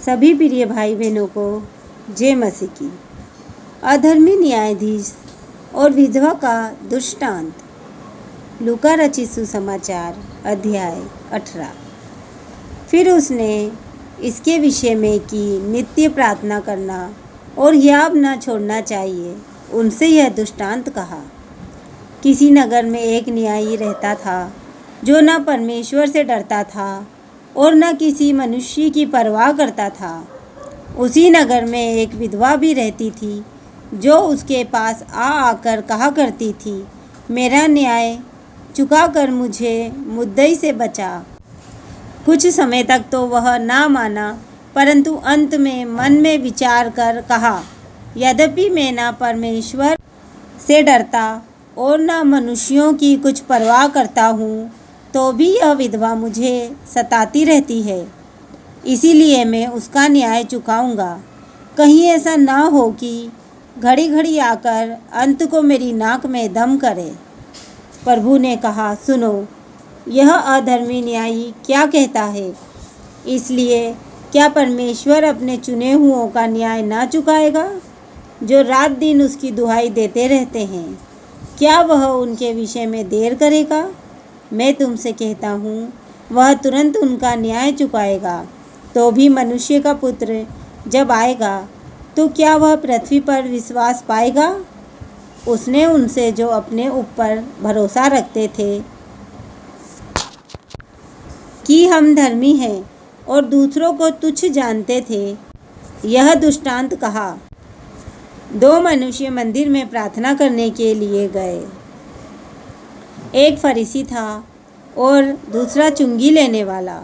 सभी प्रिय भाई बहनों को जय मसीह की। अधर्मी न्यायाधीश और विधवा का दृष्टांत। लूका रचित सुसमाचार अध्याय 18। फिर उसने इसके विषय में कि नित्य प्रार्थना करना और हियाव न छोड़ना चाहिए, उनसे यह दृष्टांत कहा। किसी नगर में एक न्यायी रहता था जो न परमेश्वर से डरता था और न किसी मनुष्य की परवाह करता था। उसी नगर में एक विधवा भी रहती थी जो उसके पास आकर कहा करती थी, मेरा न्याय चुका कर मुझे मुद्दई से बचा। कुछ समय तक तो वह ना माना, परंतु अंत में मन में विचार कर कहा, यद्यपि मैं ना परमेश्वर से डरता और ना मनुष्यों की कुछ परवाह करता हूँ, तो भी यह विधवा मुझे सताती रहती है। इसीलिए मैं उसका न्याय चुकाऊंगा। कहीं ऐसा ना हो कि घड़ी घड़ी आकर अंत को मेरी नाक में दम करे। प्रभु ने कहा, सुनो, यह अधर्मी न्यायी क्या कहता है। इसलिए क्या परमेश्वर अपने चुने हुओं का न्याय ना चुकाएगा, जो रात दिन उसकी दुहाई देते रहते हैं। क्या वह उनके विषय में देर करेगा? मैं तुमसे कहता हूँ, वह तुरंत उनका न्याय चुकाएगा। तो भी मनुष्य का पुत्र जब आएगा तो क्या वह पृथ्वी पर विश्वास पाएगा? उसने उनसे जो अपने ऊपर भरोसा रखते थे कि हम धर्मी हैं और दूसरों को तुच्छ जानते थे, यह दृष्टांत कहा। दो मनुष्य मंदिर में प्रार्थना करने के लिए गए। एक फरीसी था और दूसरा चुंगी लेने वाला।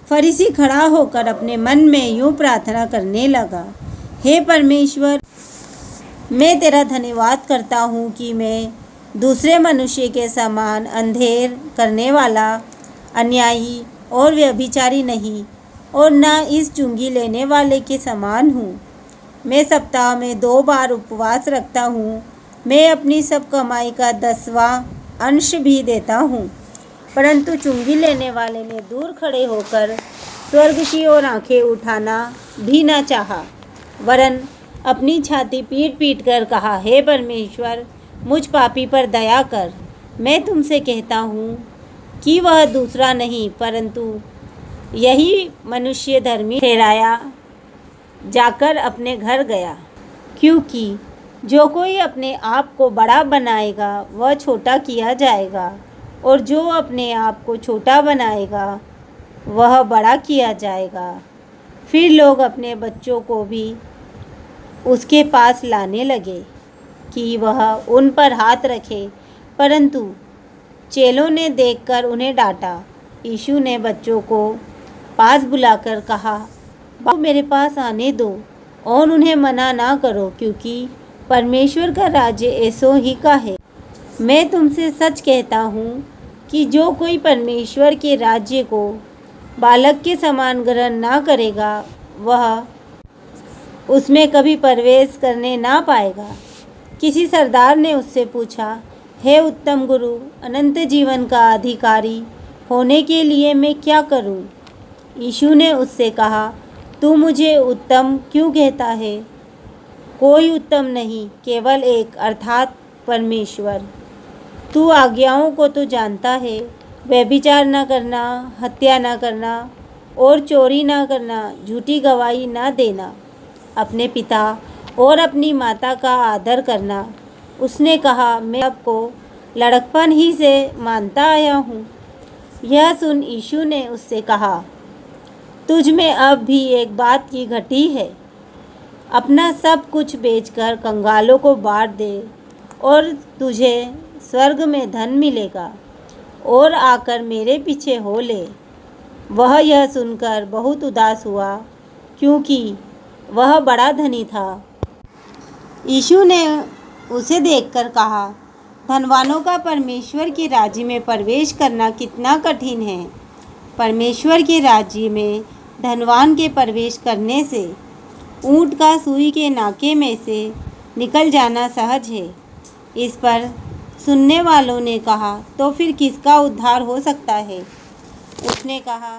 फरीसी खड़ा होकर अपने मन में यूँ प्रार्थना करने लगा, हे परमेश्वर, मैं तेरा धन्यवाद करता हूँ कि मैं दूसरे मनुष्य के समान अंधेर करने वाला, अन्यायी और व्यभिचारी नहीं, और न इस चुंगी लेने वाले के समान हूँ। मैं सप्ताह में 2 बार उपवास रखता हूँ। मैं अपनी सब कमाई का 10वां अंश भी देता हूँ। परंतु चुंगी लेने वाले ने दूर खड़े होकर स्वर्ग की ओर आंखें उठाना भी न चाहा, वरन अपनी छाती पीट पीट कर कहा, हे परमेश्वर, मुझ पापी पर दया कर। मैं तुमसे कहता हूँ कि वह दूसरा नहीं, परंतु यही मनुष्य धर्मी ठहराया जाकर अपने घर गया। क्योंकि जो कोई अपने आप को बड़ा बनाएगा वह छोटा किया जाएगा, और जो अपने आप को छोटा बनाएगा वह बड़ा किया जाएगा। फिर लोग अपने बच्चों को भी उसके पास लाने लगे कि वह उन पर हाथ रखे, परंतु चेलों ने देखकर उन्हें डांटा। यीशु ने बच्चों को पास बुलाकर कहा, बाबू, मेरे पास आने दो और उन्हें मना ना करो, क्योंकि परमेश्वर का राज्य ऐसों ही का है। मैं तुमसे सच कहता हूँ कि जो कोई परमेश्वर के राज्य को बालक के समान ग्रहण ना करेगा, वह उसमें कभी प्रवेश करने ना पाएगा। किसी सरदार ने उससे पूछा, हे उत्तम गुरु, अनंत जीवन का अधिकारी होने के लिए मैं क्या करूं? यीशु ने उससे कहा, तू मुझे उत्तम क्यों कहता है? कोई उत्तम नहीं, केवल एक, अर्थात परमेश्वर। तू आज्ञाओं को तो जानता है, व्यभिचार न करना, हत्या न करना और चोरी न करना, झूठी गवाही न देना, अपने पिता और अपनी माता का आदर करना। उसने कहा, मैं आपको लड़कपन ही से मानता आया हूँ। यह सुन यीशु ने उससे कहा, तुझ में अब भी एक बात की घटी है। अपना सब कुछ बेचकर कंगालों को बांट दे और तुझे स्वर्ग में धन मिलेगा, और आकर मेरे पीछे हो ले। वह यह सुनकर बहुत उदास हुआ, क्योंकि वह बड़ा धनी था। यीशु ने उसे देखकर कहा, धनवानों का परमेश्वर के राज्य में प्रवेश करना कितना कठिन है। परमेश्वर के राज्य में धनवान के प्रवेश करने से ऊँट का सुई के नाके में से निकल जाना सहज है। इस पर सुनने वालों ने कहा, तो फिर किसका उद्धार हो सकता है? उसने कहा,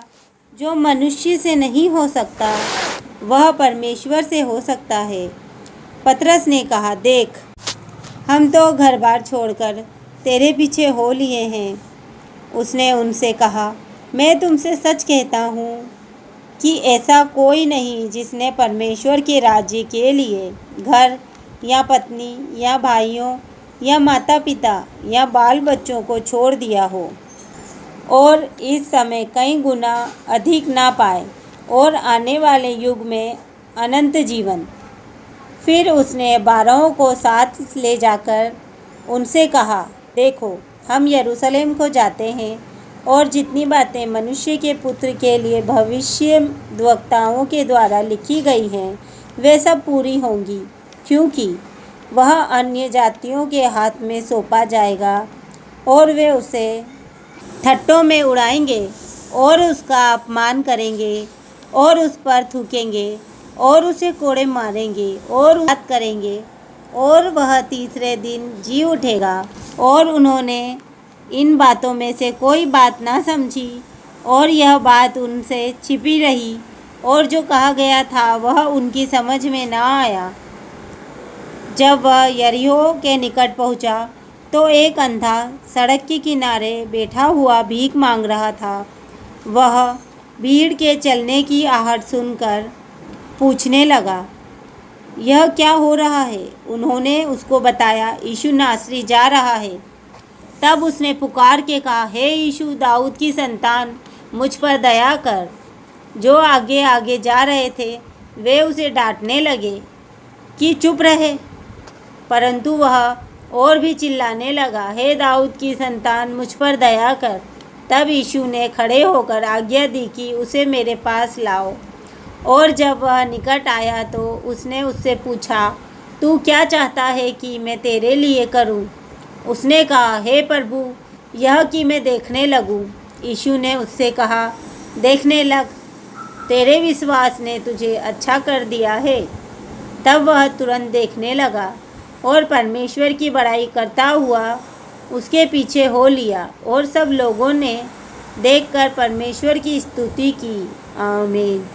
जो मनुष्य से नहीं हो सकता, वह परमेश्वर से हो सकता है। पतरस ने कहा, देख, हम तो घर बार छोड़कर तेरे पीछे हो लिए हैं। उसने उनसे कहा, मैं तुमसे सच कहता हूँ कि ऐसा कोई नहीं जिसने परमेश्वर के राज्य के लिए घर या पत्नी या भाइयों या माता पिता या बाल बच्चों को छोड़ दिया हो और इस समय कई गुना अधिक ना पाए और आने वाले युग में अनंत जीवन। फिर उसने 12 को साथ ले जाकर उनसे कहा, देखो, हम यरूशलेम को जाते हैं और जितनी बातें मनुष्य के पुत्र के लिए भविष्यद्वक्ताओं के द्वारा लिखी गई हैं वे सब पूरी होंगी, क्योंकि वह अन्य जातियों के हाथ में सौंपा जाएगा और वे उसे ठट्ठों में उड़ाएंगे और उसका अपमान करेंगे और उस पर थूकेंगे और उसे कोड़े मारेंगे और बात करेंगे और वह तीसरे दिन जी उठेगा। और उन्होंने इन बातों में से कोई बात ना समझी और यह बात उनसे छिपी रही और जो कहा गया था वह उनकी समझ में ना आया। जब वह यरीहो के निकट पहुंचा तो एक अंधा सड़क के किनारे बैठा हुआ भीख मांग रहा था। वह भीड़ के चलने की आहट सुनकर पूछने लगा, यह क्या हो रहा है? उन्होंने उसको बताया, यीशु नासरी जा रहा है। तब उसने पुकार के कहा, हे यीशु, दाऊद की संतान, मुझ पर दया कर। जो आगे आगे जा रहे थे वे उसे डांटने लगे कि चुप रहे, परंतु वह और भी चिल्लाने लगा, हे दाऊद की संतान, मुझ पर दया कर। तब यीशु ने खड़े होकर आज्ञा दी कि उसे मेरे पास लाओ। और जब वह निकट आया तो उसने उससे पूछा, तू क्या चाहता है कि मैं तेरे लिए करूं? उसने कहा, हे प्रभु, यह कि मैं देखने लगूं। यीशु ने उससे कहा, देखने लग, तेरे विश्वास ने तुझे अच्छा कर दिया है। तब वह तुरंत देखने लगा और परमेश्वर की बड़ाई करता हुआ उसके पीछे हो लिया और सब लोगों ने देखकर परमेश्वर की स्तुति की। आमीन।